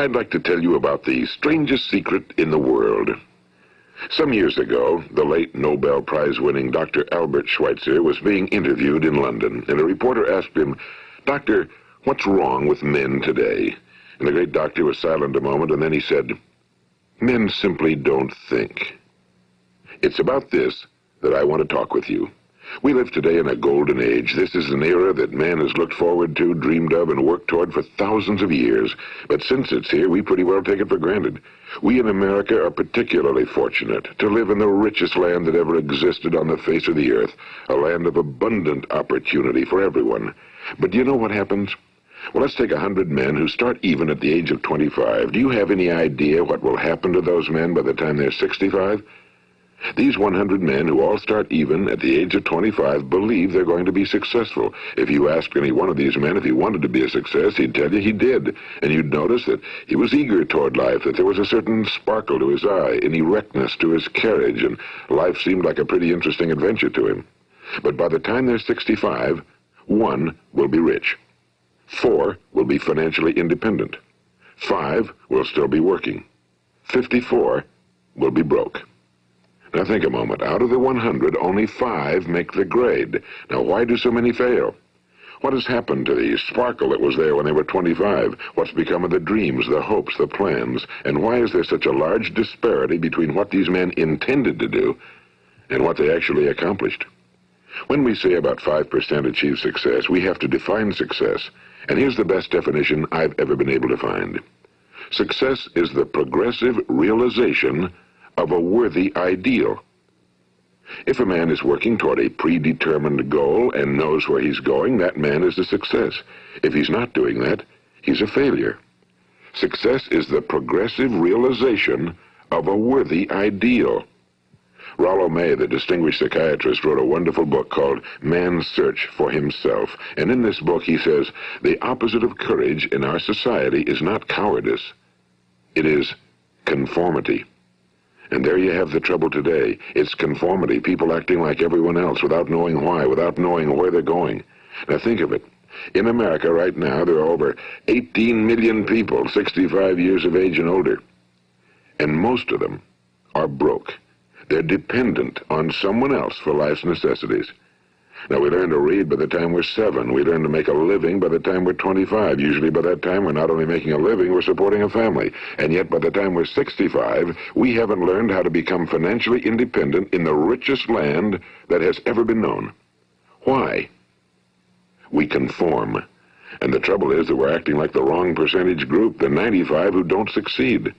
I'd like to tell you about the strangest secret in the world. Some years ago, the late Nobel Prize-winning Dr. Albert Schweitzer was being interviewed in London, and a reporter asked him, "Doctor, what's wrong with men today?" And the great doctor was silent a moment, and then he said, "Men simply don't think." It's about this that I want to talk with you. We live today in a golden age. This is an era that man has looked forward to, dreamed of, and worked toward for thousands of years. But since it's here, we pretty well take it for granted. We in America are particularly fortunate to live in the richest land that ever existed on the face of the earth, a land of abundant opportunity for everyone. But do you know what happens? Well, let's take 100 men who start even at the age of 25. Do you have any idea what will happen to those men by the time they're 65? These 100 men who all start even at the age of 25 believe they're going to be successful. If you asked any one of these men if he wanted to be a success, he'd tell you he did. And you'd notice that he was eager toward life, that there was a certain sparkle to his eye, an erectness to his carriage, and life seemed like a pretty interesting adventure to him. But by the time they're 65, 1 will be rich. 4 will be financially independent. 5 will still be working. 54 will be broke. Now think a moment. Out of the 100, only 5 make the grade. Now why do so many fail? What has happened to the sparkle that was there when they were 25? What's become of the dreams, the hopes, the plans? And why is there such a large disparity between what these men intended to do and what they actually accomplished? When we say about 5% achieve success, we have to define success. And here's the best definition I've ever been able to find. Success is the progressive realization of a worthy ideal. If a man is working toward a predetermined goal and knows where he's going, that man is a success. If he's not doing that, he's a failure. Success is the progressive realization of a worthy ideal. Rollo May, the distinguished psychiatrist, wrote a wonderful book called Man's Search for Himself. And in this book he says, the opposite of courage in our society is not cowardice. It is conformity. And there you have the trouble today. It's conformity, people acting like everyone else without knowing why, without knowing where they're going. Now think of it. In America right now, there are over 18 million people 65 years of age and older. And most of them are broke. They're dependent on someone else for life's necessities. Now, we learn to read by the time we're 7. We learn to make a living by the time we're 25. Usually by that time, we're not only making a living, we're supporting a family. And yet by the time we're 65, we haven't learned how to become financially independent in the richest land that has ever been known. Why? We conform. And the trouble is that we're acting like the wrong percentage group, the 95 who don't succeed.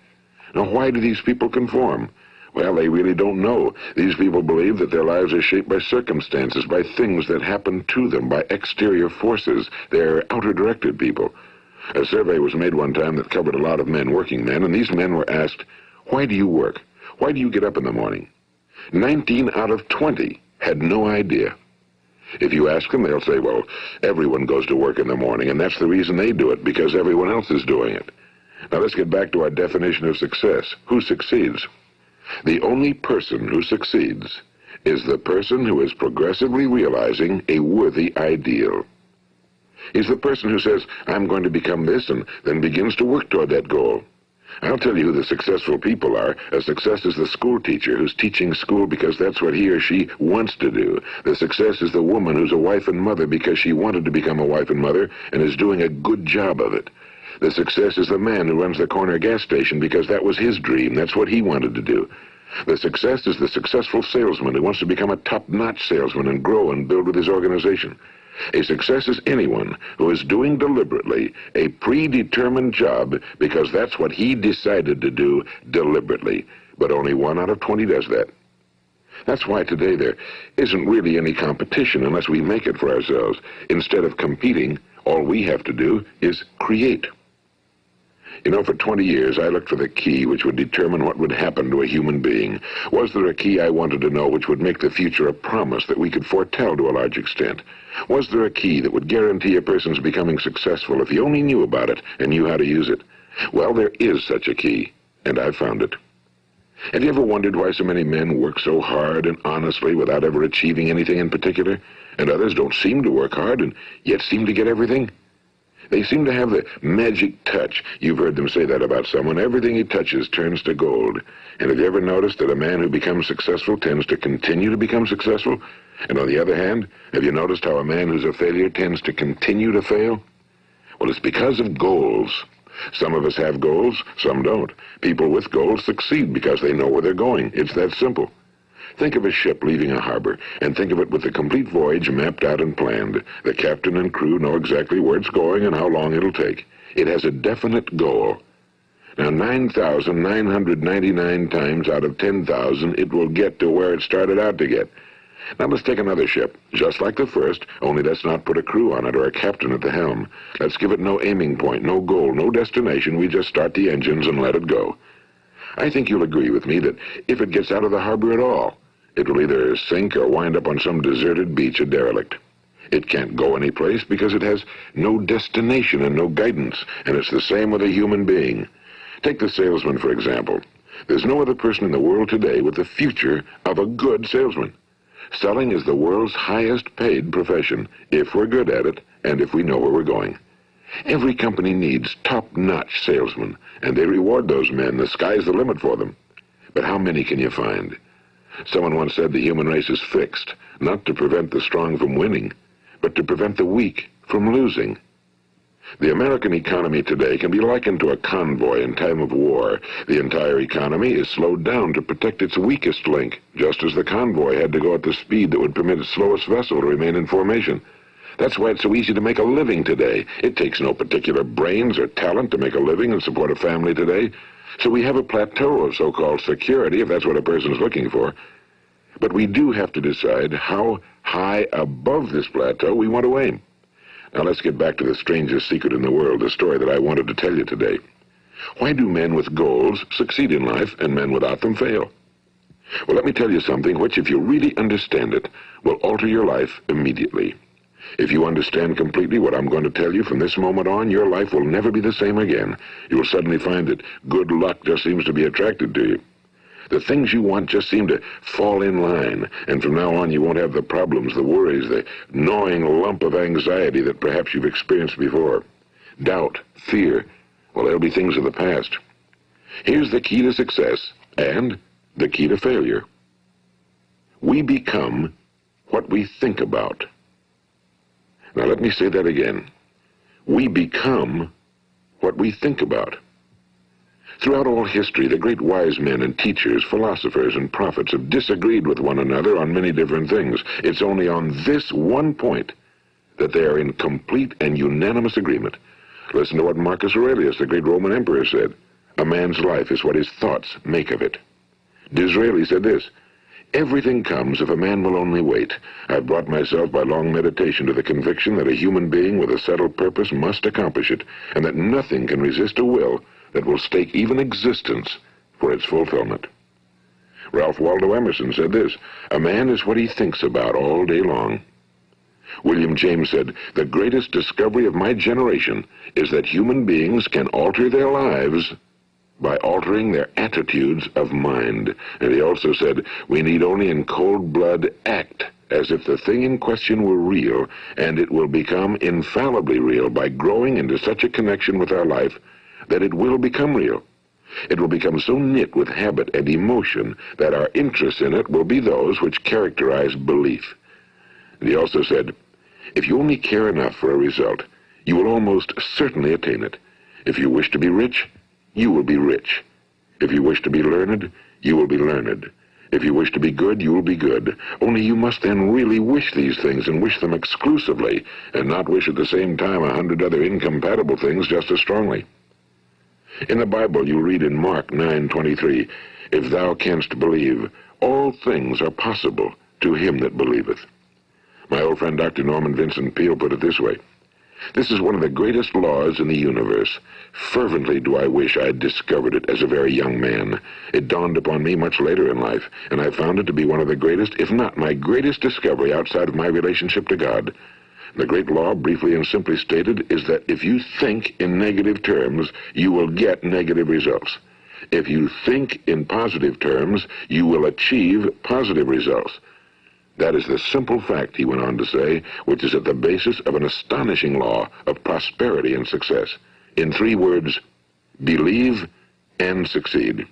Now, why do these people conform? Well, they really don't know. These people believe that their lives are shaped by circumstances, by things that happen to them, by exterior forces. They're outer-directed people. A survey was made one time that covered a lot of men, working men, and these men were asked, "Why do you work? Why do you get up in the morning?" 19 out of 20 had no idea. If you ask them, they'll say, well, everyone goes to work in the morning, and that's the reason they do it, because everyone else is doing it. Now let's get back to our definition of success. Who succeeds? The only person who succeeds is the person who is progressively realizing a worthy ideal. He's the person who says, I'm going to become this, and then begins to work toward that goal. I'll tell you who the successful people are. A success is the school teacher who's teaching school because that's what he or she wants to do. The success is the woman who's a wife and mother because she wanted to become a wife and mother and is doing a good job of it. The success is the man who runs the corner gas station because that was his dream. That's what he wanted to do. The success is the successful salesman who wants to become a top-notch salesman and grow and build with his organization. A success is anyone who is doing deliberately a predetermined job because that's what he decided to do deliberately. But only 1 out of 20 does that. That's why today there isn't really any competition unless we make it for ourselves. Instead of competing, all we have to do is create. You know, for 20 years, I looked for the key which would determine what would happen to a human being. Was there a key I wanted to know which would make the future a promise that we could foretell to a large extent? Was there a key that would guarantee a person's becoming successful if he only knew about it and knew how to use it? Well, there is such a key, and I've found it. Have you ever wondered why so many men work so hard and honestly without ever achieving anything in particular, and others don't seem to work hard and yet seem to get everything? They seem to have the magic touch. You've heard them say that about someone. Everything he touches turns to gold. And have you ever noticed that a man who becomes successful tends to continue to become successful? And on the other hand, have you noticed how a man who's a failure tends to continue to fail? Well, it's because of goals. Some of us have goals, some don't. People with goals succeed because they know where they're going. It's that simple. Think of a ship leaving a harbor, and think of it with the complete voyage mapped out and planned. The captain and crew know exactly where it's going and how long it'll take. It has a definite goal. Now, 9,999 times out of 10,000, it will get to where it started out to get. Now let's take another ship, just like the first, only let's not put a crew on it or a captain at the helm. Let's give it no aiming point, no goal, no destination. We just start the engines and let it go. I think you'll agree with me that if it gets out of the harbor at all, it will either sink or wind up on some deserted beach, a derelict. It can't go anyplace because it has no destination and no guidance, and it's the same with a human being. Take the salesman, for example. There's no other person in the world today with the future of a good salesman. Selling is the world's highest paid profession, if we're good at it and if we know where we're going. Every company needs top-notch salesmen, and they reward those men. The sky's the limit for them. But how many can you find? Someone once said the human race is fixed, not to prevent the strong from winning, but to prevent the weak from losing. The American economy today can be likened to a convoy in time of war. The entire economy is slowed down to protect its weakest link, just as the convoy had to go at the speed that would permit its slowest vessel to remain in formation. That's why it's so easy to make a living today. It takes no particular brains or talent to make a living and support a family today. So we have a plateau of so-called security, if that's what a person's looking for. But we do have to decide how high above this plateau we want to aim. Now let's get back to the strangest secret in the world, the story that I wanted to tell you today. Why do men with goals succeed in life and men without them fail? Well, let me tell you something which, if you really understand it, will alter your life immediately. If you understand completely what I'm going to tell you from this moment on, your life will never be the same again. You will suddenly find that good luck just seems to be attracted to you. The things you want just seem to fall in line, and from now on you won't have the problems, the worries, the gnawing lump of anxiety that perhaps you've experienced before. Doubt, fear, well, they'll be things of the past. Here's the key to success and the key to failure. We become what we think about. Now let me say that again. We become what we think about. Throughout all history, the great wise men and teachers, philosophers and prophets have disagreed with one another on many different things. It's only on this one point that they are in complete and unanimous agreement. Listen to what Marcus Aurelius, the great Roman emperor, said. A man's life is what his thoughts make of it. Disraeli said this. Everything comes if a man will only wait. I've brought myself by long meditation to the conviction that a human being with a settled purpose must accomplish it, and that nothing can resist a will that will stake even existence for its fulfillment. Ralph Waldo Emerson said this, a man is what he thinks about all day long. William James said, the greatest discovery of my generation is that human beings can alter their lives by altering their attitudes of mind. And he also said, we need only in cold blood act as if the thing in question were real, and it will become infallibly real by growing into such a connection with our life that it will become real. It will become so knit with habit and emotion that our interest in it will be those which characterize belief. And he also said, if you only care enough for a result, you will almost certainly attain it. If you wish to be rich, you will be rich. If you wish to be learned, you will be learned. If you wish to be good, you will be good. Only you must then really wish these things and wish them exclusively, and not wish at the same time 100 other incompatible things just as strongly. In the Bible, you read in Mark 9:23, if thou canst believe, all things are possible to him that believeth. My old friend Dr. Norman Vincent Peale put it this way, this is one of the greatest laws in the universe. Fervently do I wish I had discovered it as a very young man. It dawned upon me much later in life, and I found it to be one of the greatest, if not my greatest discovery outside of my relationship to God. The great law, briefly and simply stated, is that if you think in negative terms, you will get negative results. If you think in positive terms, you will achieve positive results. That is the simple fact, he went on to say, which is at the basis of an astonishing law of prosperity and success. In 3 words, believe and succeed.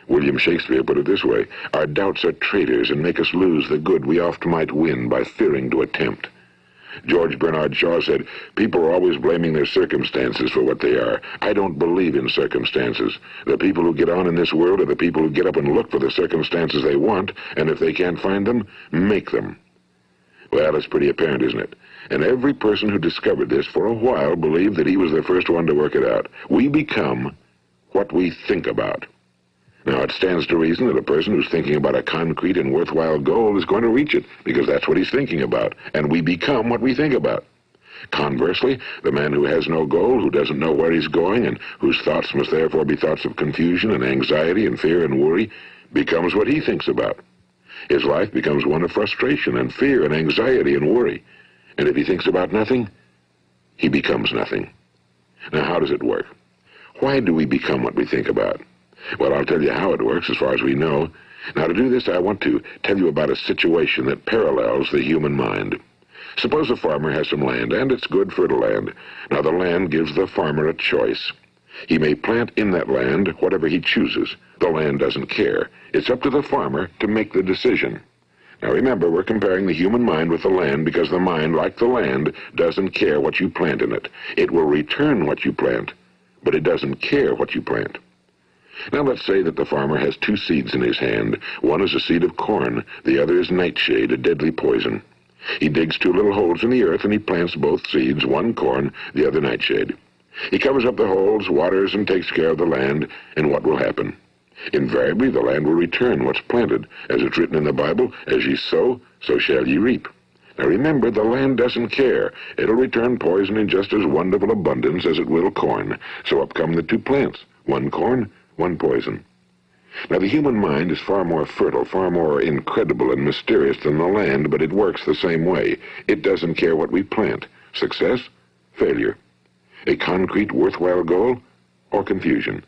William Shakespeare put it this way: our doubts are traitors and make us lose the good we oft might win by fearing to attempt. George Bernard Shaw said, people are always blaming their circumstances for what they are. I don't believe in circumstances. The people who get on in this world are the people who get up and look for the circumstances they want, and if they can't find them, make them. Well, it's pretty apparent, isn't it? And every person who discovered this for a while believed that he was the first one to work it out. We become what we think about. Now, it stands to reason that a person who's thinking about a concrete and worthwhile goal is going to reach it, because that's what he's thinking about, and we become what we think about. Conversely, the man who has no goal, who doesn't know where he's going, and whose thoughts must therefore be thoughts of confusion and anxiety and fear and worry, becomes what he thinks about. His life becomes one of frustration and fear and anxiety and worry. And if he thinks about nothing, he becomes nothing. Now, how does it work? Why do we become what we think about? Well, I'll tell you how it works as far as we know. Now, to do this, I want to tell you about a situation that parallels the human mind. Suppose a farmer has some land, and it's good fertile land. Now, the land gives the farmer a choice. He may plant in that land whatever he chooses. The land doesn't care. It's up to the farmer to make the decision. Now, remember, we're comparing the human mind with the land because the mind, like the land, doesn't care what you plant in it. It will return what you plant, but it doesn't care what you plant. Now, let's say that the farmer has 2 seeds in his hand. One is a seed of corn. The other is nightshade, a deadly poison. He digs 2 little holes in the earth, and he plants both seeds, one corn, the other nightshade. He covers up the holes, waters, and takes care of the land, and what will happen? Invariably, the land will return what's planted. As it's written in the Bible, as ye sow, so shall ye reap. Now remember, the land doesn't care. It'll return poison in just as wonderful abundance as it will corn. So up come the 2 plants, one corn, one poison. Now, the human mind is far more fertile, far more incredible and mysterious than the land, but it works the same way. It doesn't care what we plant. Success, failure. A concrete, worthwhile goal, or confusion.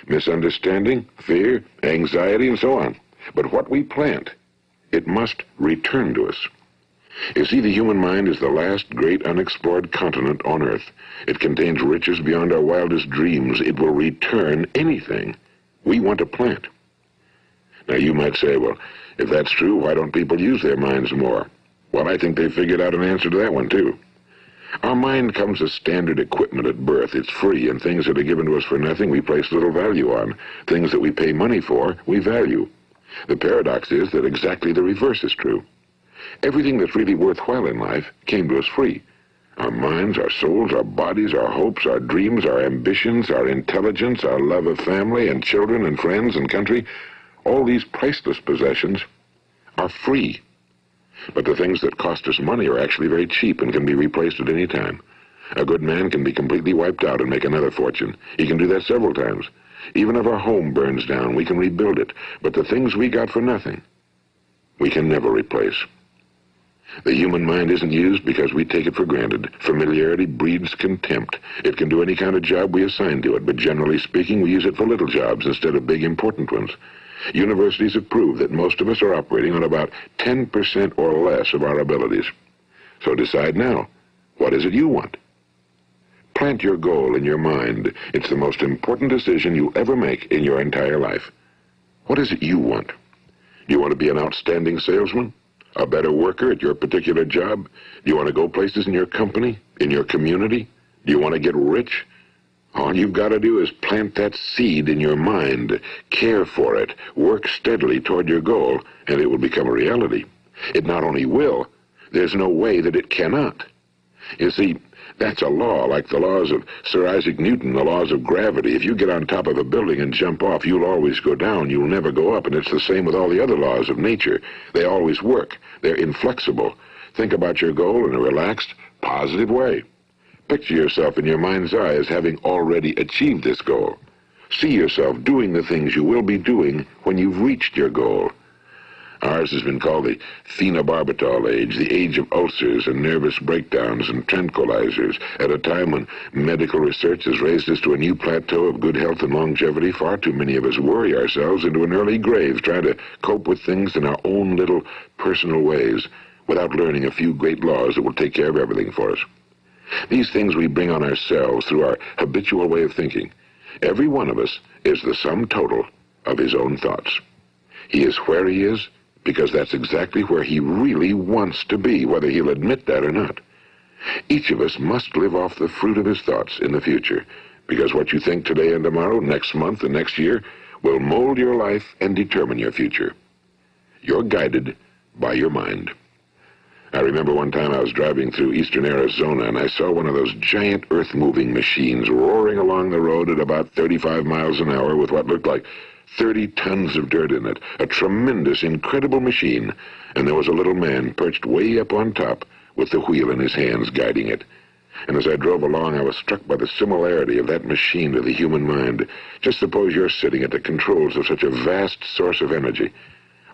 Misunderstanding, fear, anxiety, and so on. But what we plant, it must return to us. You see, the human mind is the last great unexplored continent on Earth. It contains riches beyond our wildest dreams. It will return anything we want to plant. Now, you might say, well, if that's true, why don't people use their minds more? Well, I think they figured out an answer to that one, too. Our mind comes as standard equipment at birth. It's free, and things that are given to us for nothing we place little value on. Things that we pay money for, we value. The paradox is that exactly the reverse is true. Everything that's really worthwhile in life came to us free. Our minds, our souls, our bodies, our hopes, our dreams, our ambitions, our intelligence, our love of family and children and friends and country, all these priceless possessions are free. But the things that cost us money are actually very cheap and can be replaced at any time. A good man can be completely wiped out and make another fortune. He can do that several times. Even if our home burns down, we can rebuild it. But the things we got for nothing, we can never replace. The human mind isn't used because we take it for granted. Familiarity breeds contempt. It can do any kind of job we assign to it, but generally speaking, we use it for little jobs instead of big, important ones. Universities have proved that most of us are operating on about 10% or less of our abilities. So decide now, what is it you want? Plant your goal in your mind. It's the most important decision you'll ever make in your entire life. What is it you want? Do you want to be an outstanding salesman? A better worker at your particular job? Do you want to go places in your company, in your community? Do you want to get rich? All you've got to do is plant that seed in your mind, care for it, work steadily toward your goal, and it will become a reality. It not only will, there's no way that it cannot. You see, that's a law, like the laws of Sir Isaac Newton, the laws of gravity. If you get on top of a building and jump off, you'll always go down, you'll never go up, and it's the same with all the other laws of nature. They always work. They're inflexible. Think about your goal in a relaxed, positive way. Picture yourself in your mind's eye as having already achieved this goal. See yourself doing the things you will be doing when you've reached your goal. Ours has been called the phenobarbital age of ulcers and nervous breakdowns and tranquilizers. At a time when medical research has raised us to a new plateau of good health and longevity, far too many of us worry ourselves into an early grave trying to cope with things in our own little personal ways without learning a few great laws that will take care of everything for us. These things we bring on ourselves through our habitual way of thinking. Every one of us is the sum total of his own thoughts. He is where he is because that's exactly where he really wants to be, whether he'll admit that or not. Each of us must live off the fruit of his thoughts in the future, because what you think today and tomorrow, next month and next year, will mold your life and determine your future. You're guided by your mind. I remember one time I was driving through eastern Arizona, and I saw one of those giant earth-moving machines roaring along the road at about 35 miles an hour with what looked like 30 tons of dirt in it, a tremendous, incredible machine, and there was a little man perched way up on top with the wheel in his hands guiding it. And as I drove along, I was struck by the similarity of that machine to the human mind. Just suppose you're sitting at the controls of such a vast source of energy.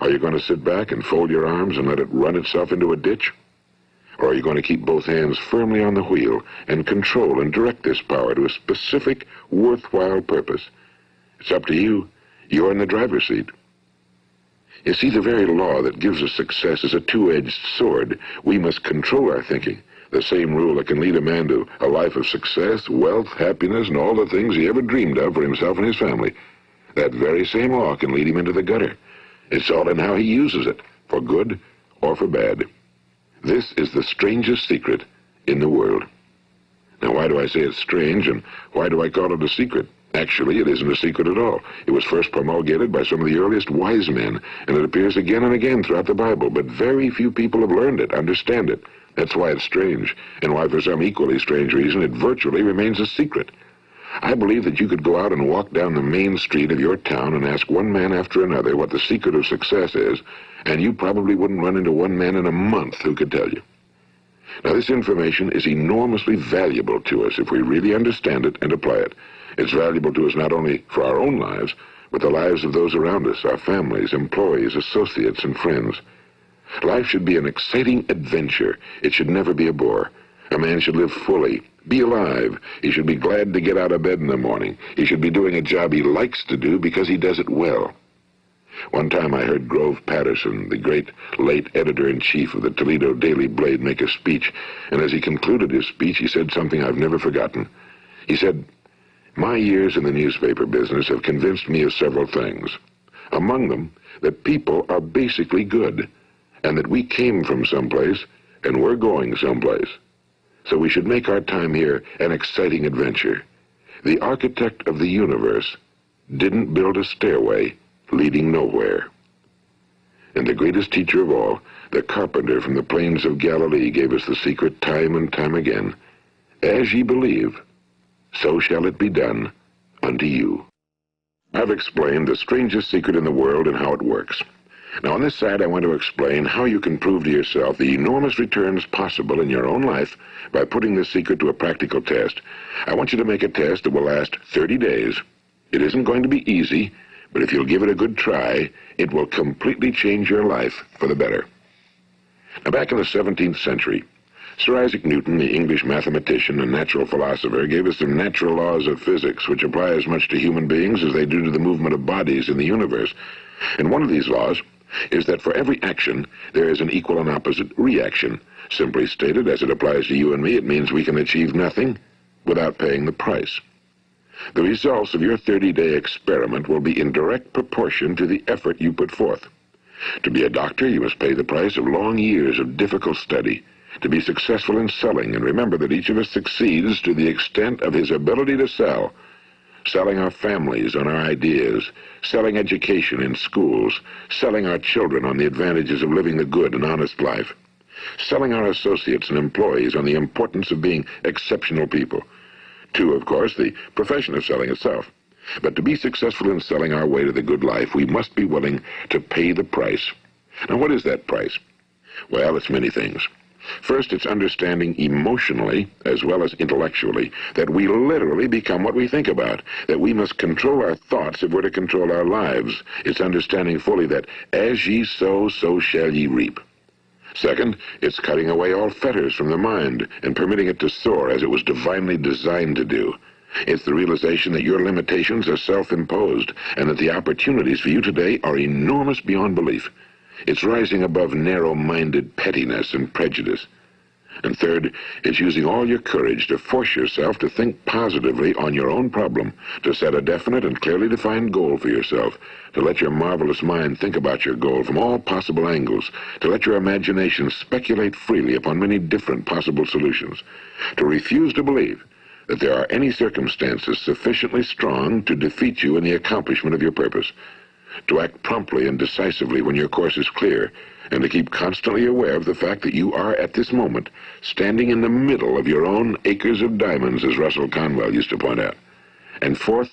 Are you going to sit back and fold your arms and let it run itself into a ditch? Or are you going to keep both hands firmly on the wheel and control and direct this power to a specific, worthwhile purpose? It's up to you. You're in the driver's seat. You see, the very law that gives us success is a two-edged sword. We must control our thinking. The same rule that can lead a man to a life of success, wealth, happiness, and all the things he ever dreamed of for himself and his family. That very same law can lead him into the gutter. It's all in how he uses it, for good or for bad. This is the strangest secret in the world. Now, why do I say it's strange, and why do I call it a secret? Actually, it isn't a secret at all. It was first promulgated by some of the earliest wise men, and it appears again and again throughout the Bible, but very few people have learned it, understand it. That's why it's strange, and why for some equally strange reason it virtually remains a secret. I believe that you could go out and walk down the main street of your town and ask one man after another what the secret of success is, and you probably wouldn't run into one man in a month who could tell you. Now, this information is enormously valuable to us if we really understand it and apply it. It's valuable to us not only for our own lives, but the lives of those around us, our families, employees, associates, and friends. Life should be an exciting adventure. It should never be a bore. A man should live fully, be alive. He should be glad to get out of bed in the morning. He should be doing a job he likes to do because he does it well. One time I heard Grove Patterson, the great late editor-in-chief of the Toledo Daily Blade, make a speech, and as he concluded his speech, he said something I've never forgotten. He said, "My years in the newspaper business have convinced me of several things. Among them, that people are basically good, and that we came from someplace, and we're going someplace. So we should make our time here an exciting adventure. The architect of the universe didn't build a stairway leading nowhere." And the greatest teacher of all, the carpenter from the plains of Galilee, gave us the secret time and time again. As ye believe, so shall it be done unto you. I've explained the strangest secret in the world and how it works. Now, on this side, I want to explain how you can prove to yourself the enormous returns possible in your own life by putting this secret to a practical test. I want you to make a test that will last 30 days. It isn't going to be easy, but if you'll give it a good try, it will completely change your life for the better. Now, back in the 17th century, Sir Isaac Newton, the English mathematician and natural philosopher, gave us some natural laws of physics which apply as much to human beings as they do to the movement of bodies in the universe. And one of these laws is that for every action, there is an equal and opposite reaction. Simply stated, as it applies to you and me, it means we can achieve nothing without paying the price. The results of your 30-day experiment will be in direct proportion to the effort you put forth. To be a doctor, you must pay the price of long years of difficult study. To be successful in selling, and remember that each of us succeeds to the extent of his ability to sell. Selling our families on our ideas, selling education in schools, selling our children on the advantages of living a good and honest life, selling our associates and employees on the importance of being exceptional people. To, of course, the profession of selling itself. But to be successful in selling our way to the good life, we must be willing to pay the price. Now, what is that price? Well, it's many things. First, it's understanding emotionally, as well as intellectually, that we literally become what we think about, that we must control our thoughts if we're to control our lives. It's understanding fully that as ye sow, so shall ye reap. Second, it's cutting away all fetters from the mind and permitting it to soar as it was divinely designed to do. It's the realization that your limitations are self-imposed and that the opportunities for you today are enormous beyond belief. It's rising above narrow-minded pettiness and prejudice. And third, it's using all your courage to force yourself to think positively on your own problem, to set a definite and clearly defined goal for yourself, to let your marvelous mind think about your goal from all possible angles, to let your imagination speculate freely upon many different possible solutions, to refuse to believe that there are any circumstances sufficiently strong to defeat you in the accomplishment of your purpose, to act promptly and decisively when your course is clear, and to keep constantly aware of the fact that you are at this moment standing in the middle of your own acres of diamonds, as Russell Conwell used to point out. And fourth,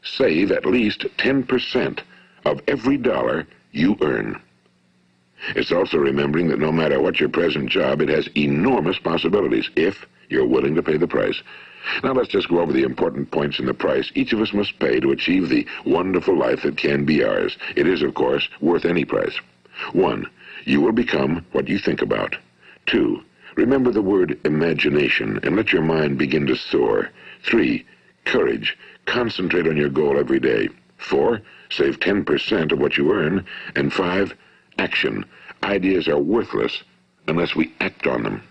save at least 10% of every dollar you earn. It's also remembering that no matter what your present job, it has enormous possibilities if you're willing to pay the price. Now let's just go over the important points in the price each of us must pay to achieve the wonderful life that can be ours. It is, of course, worth any price. 1. You will become what you think about. 2. Remember the word imagination and let your mind begin to soar. 3. Courage. Concentrate on your goal every day. 4. Save 10% of what you earn. And 5. Action. Ideas are worthless unless we act on them.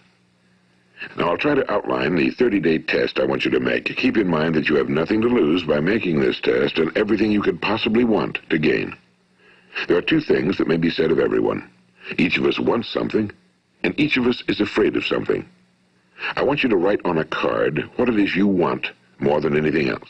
Now, I'll try to outline the 30-day test I want you to make. Keep in mind that you have nothing to lose by making this test and everything you could possibly want to gain. There are two things that may be said of everyone. Each of us wants something, and each of us is afraid of something. I want you to write on a card what it is you want more than anything else.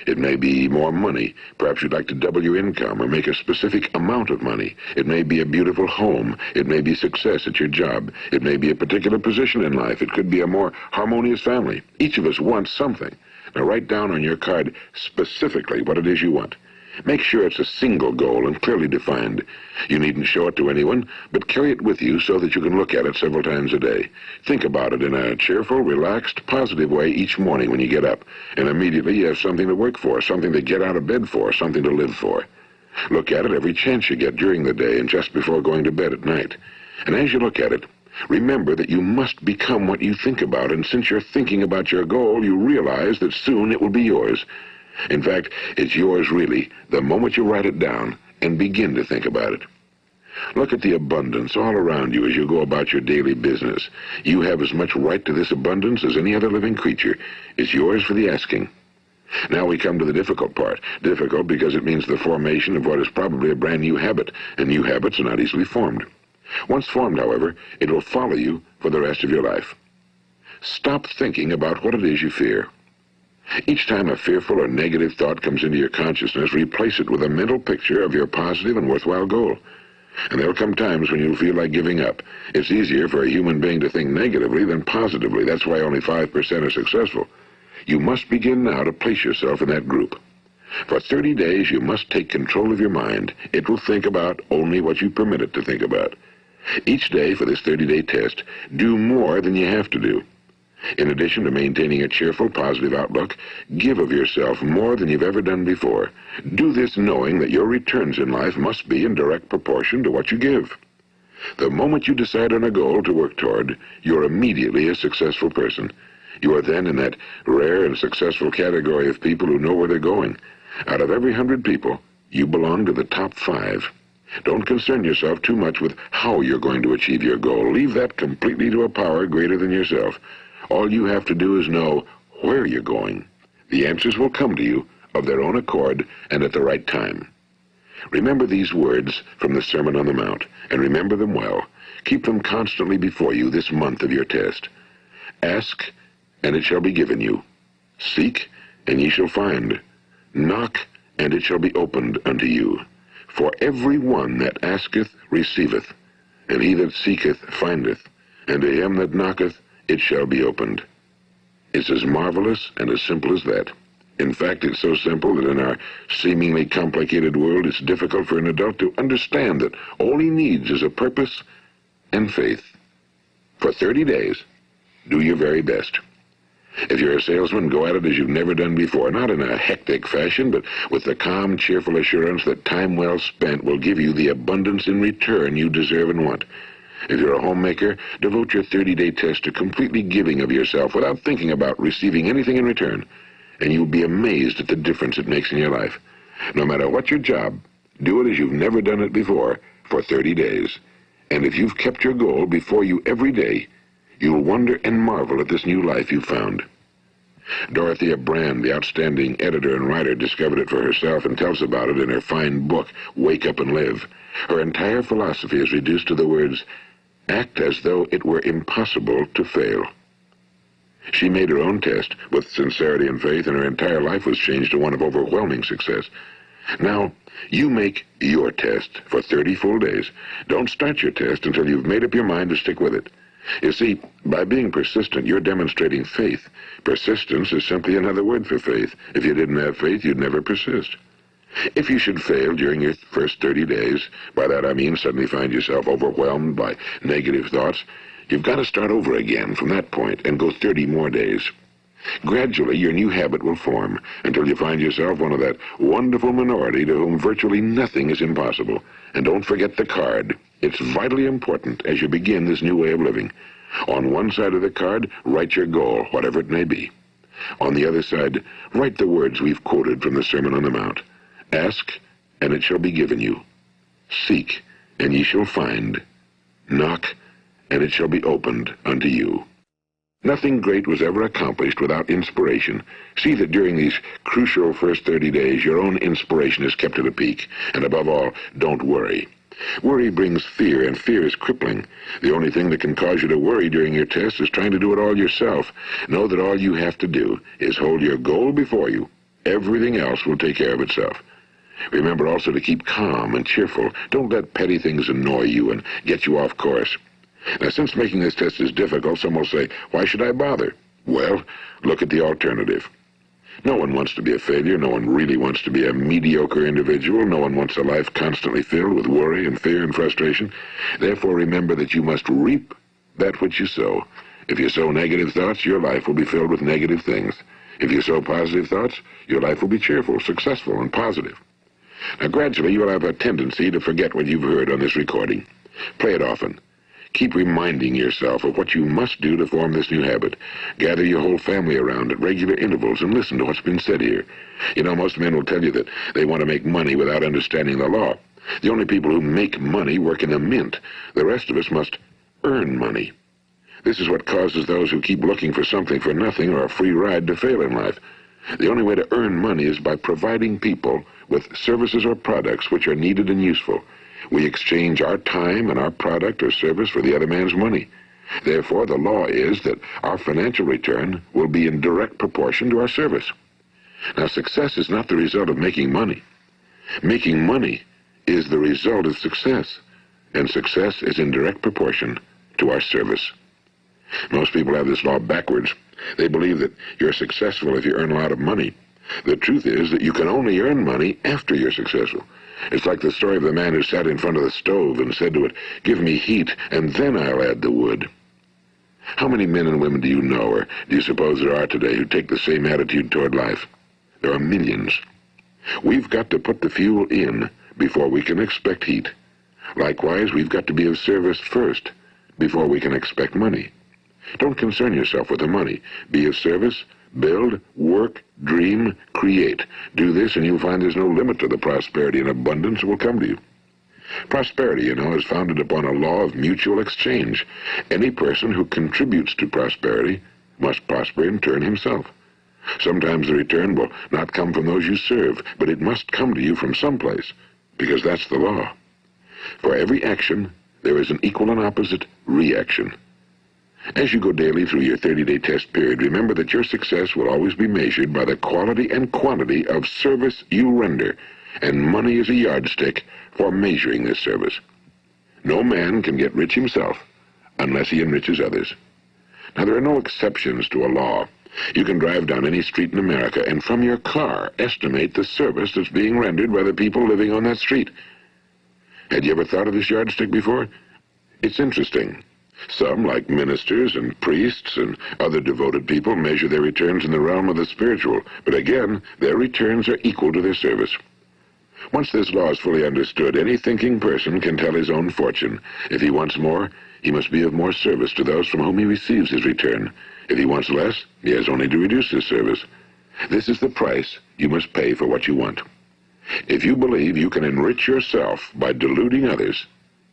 It may be more money. Perhaps you'd like to double your income or make a specific amount of money. It may be a beautiful home. It may be success at your job. It may be a particular position in life. It could be a more harmonious family. Each of us wants something. Now write down on your card specifically what it is you want. Make sure it's a single goal and clearly defined. You needn't show it to anyone, but carry it with you so that you can look at it several times a day. Think about it in a cheerful, relaxed, positive way each morning when you get up, and immediately you have something to work for, something to get out of bed for, something to live for. Look at it every chance you get during the day and just before going to bed at night. And as you look at it, remember that you must become what you think about, and since you're thinking about your goal, you realize that soon it will be yours. In fact, it's yours really the moment you write it down and begin to think about it. Look at the abundance all around you as you go about your daily business. You have as much right to this abundance as any other living creature. It's yours for the asking. Now we come to the difficult part. Difficult because it means the formation of what is probably a brand new habit, and new habits are not easily formed. Once formed, however, it will follow you for the rest of your life. Stop thinking about what it is you fear. Each time a fearful or negative thought comes into your consciousness, replace it with a mental picture of your positive and worthwhile goal. And there'll come times when you'll feel like giving up. It's easier for a human being to think negatively than positively. That's why only 5% are successful. You must begin now to place yourself in that group. For 30 days, you must take control of your mind. It will think about only what you permit it to think about. Each day for this 30-day test, do more than you have to do. In addition to maintaining a cheerful, positive outlook, give of yourself more than you've ever done before. Do this knowing that your returns in life must be in direct proportion to what you give. The moment you decide on a goal to work toward, you're immediately a successful person. You are then in that rare and successful category of people who know where they're going. Out of every 100 people, you belong to the top 5. Don't concern yourself too much with how you're going to achieve your goal. Leave that completely to a power greater than yourself. All you have to do is know where you're going. The answers will come to you of their own accord and at the right time. Remember these words from the Sermon on the Mount, and remember them well. Keep them constantly before you this month of your test. Ask, and it shall be given you. Seek, and ye shall find. Knock, and it shall be opened unto you. For every one that asketh receiveth, and he that seeketh findeth, and to him that knocketh it shall be opened. It's as marvelous and as simple as that. In fact, it's so simple that in our seemingly complicated world, it's difficult for an adult to understand that all he needs is a purpose and faith. For 30 days, do your very best. If you're a salesman, go at it as you've never done before, not in a hectic fashion, but with the calm, cheerful assurance that time well spent will give you the abundance in return you deserve and want. If you're a homemaker, devote your 30-day test to completely giving of yourself without thinking about receiving anything in return, and you'll be amazed at the difference it makes in your life. No matter what your job, do it as you've never done it before for 30 days. And if you've kept your goal before you every day, you'll wonder and marvel at this new life you've found. Dorothea Brand, the outstanding editor and writer, discovered it for herself and tells about it in her fine book, Wake Up and Live. Her entire philosophy is reduced to the words, act as though it were impossible to fail. She made her own test with sincerity and faith, and her entire life was changed to one of overwhelming success. Now, you make your test for 30 full days. Don't start your test until you've made up your mind to stick with it. You see, by being persistent, you're demonstrating faith. Persistence is simply another word for faith. If you didn't have faith, you'd never persist. If you should fail during your first 30 days, by that I mean suddenly find yourself overwhelmed by negative thoughts, you've got to start over again from that point and go 30 more days. Gradually, your new habit will form until you find yourself one of that wonderful minority to whom virtually nothing is impossible. And don't forget the card. It's vitally important as you begin this new way of living. On one side of the card, write your goal, whatever it may be. On the other side, write the words we've quoted from the Sermon on the Mount. Ask, and it shall be given you. Seek, and ye shall find. Knock, and it shall be opened unto you. Nothing great was ever accomplished without inspiration. See that during these crucial first 30 days, your own inspiration is kept at a peak. And above all, don't worry. Worry brings fear, and fear is crippling. The only thing that can cause you to worry during your test is trying to do it all yourself. Know that all you have to do is hold your goal before you. Everything else will take care of itself. Remember also to keep calm and cheerful. Don't let petty things annoy you and get you off course. Now, since making this test is difficult, some will say, why should I bother? Well, look at the alternative. No one wants to be a failure. No one really wants to be a mediocre individual. No one wants a life constantly filled with worry and fear and frustration. Therefore, remember that you must reap that which you sow. If you sow negative thoughts, your life will be filled with negative things. If you sow positive thoughts, your life will be cheerful, successful, and positive. Now, gradually, you'll have a tendency to forget what you've heard on this recording. Play it often. Keep reminding yourself of what you must do to form this new habit. Gather your whole family around at regular intervals and listen to what's been said here. You know, most men will tell you that they want to make money without understanding the law. The only people who make money work in a mint. The rest of us must earn money. This is what causes those who keep looking for something for nothing or a free ride to fail in life. The only way to earn money is by providing people with services or products which are needed and useful. We exchange our time and our product or service for the other man's money. Therefore, the law is that our financial return will be in direct proportion to our service. Now, success is not the result of making money. Making money is the result of success, and success is in direct proportion to our service. Most people have this law backwards. They believe that you're successful if you earn a lot of money. The truth is that you can only earn money after you're successful. It's like the story of the man who sat in front of the stove and said to it, "Give me heat, and then I'll add the wood." How many men and women do you know, or do you suppose there are today, who take the same attitude toward life? There are millions. We've got to put the fuel in before we can expect heat. Likewise, we've got to be of service first before we can expect money. Don't concern yourself with the money. Be of service, build, work, dream, create. Do this and you'll find there's no limit to the prosperity and abundance that will come to you. Prosperity, you know, is founded upon a law of mutual exchange. Any person who contributes to prosperity must prosper in turn himself. Sometimes the return will not come from those you serve, but it must come to you from someplace, because that's the law. For every action, there is an equal and opposite reaction. As you go daily through your 30-day test period, remember that your success will always be measured by the quality and quantity of service you render, and money is a yardstick for measuring this service. No man can get rich himself unless he enriches others. Now, there are no exceptions to a law. You can drive down any street in America and from your car estimate the service that's being rendered by the people living on that street. Had you ever thought of this yardstick before? It's interesting. Some, like ministers and priests and other devoted people, measure their returns in the realm of the spiritual, but again, their returns are equal to their service. Once this law is fully understood, any thinking person can tell his own fortune. If he wants more, he must be of more service to those from whom he receives his return. If he wants less, he has only to reduce his service. This is the price you must pay for what you want. If you believe you can enrich yourself by deluding others,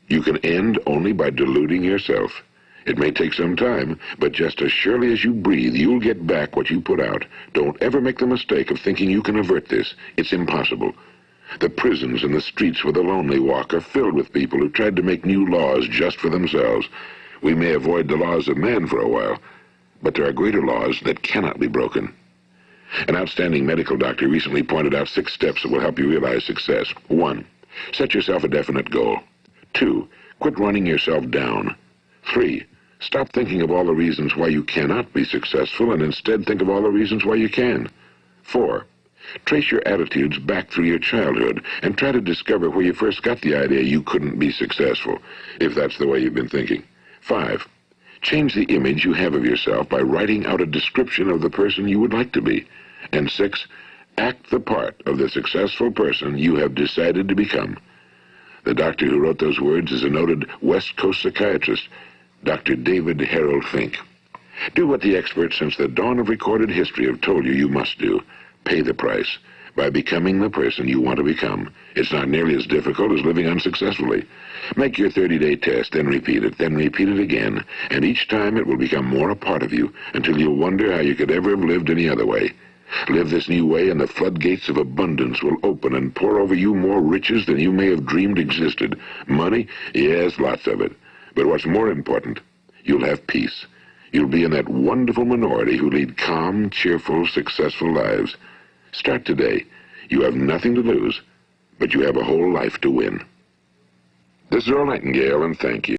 you can end only by deluding yourself. It may take some time, but just as surely as you breathe, you'll get back what you put out. Don't ever make the mistake of thinking you can avert this. It's impossible. The prisons and the streets where the lonely walk are filled with people who tried to make new laws just for themselves. We may avoid the laws of man for a while, but there are greater laws that cannot be broken. An outstanding medical doctor recently pointed out 6 steps that will help you realize success. 1. Set yourself a definite goal. 2. Quit running yourself down. 3. Stop thinking of all the reasons why you cannot be successful and instead think of all the reasons why you can. 4. Trace your attitudes back through your childhood and try to discover where you first got the idea you couldn't be successful, if that's the way you've been thinking. 5. Change the image you have of yourself by writing out a description of the person you would like to be. And 6. Act the part of the successful person you have decided to become. The doctor who wrote those words is a noted West Coast psychiatrist, Dr. David Harold Fink. Do what the experts since the dawn of recorded history have told you must do. Pay the price by becoming the person you want to become. It's not nearly as difficult as living unsuccessfully. Make your 30-day test, then repeat it again, and each time it will become more a part of you until you'll wonder how you could ever have lived any other way. Live this new way and the floodgates of abundance will open and pour over you more riches than you may have dreamed existed. Money? Yes, lots of it. But what's more important, you'll have peace. You'll be in that wonderful minority who lead calm, cheerful, successful lives. Start today. You have nothing to lose, but you have a whole life to win. This is Earl Nightingale, and thank you.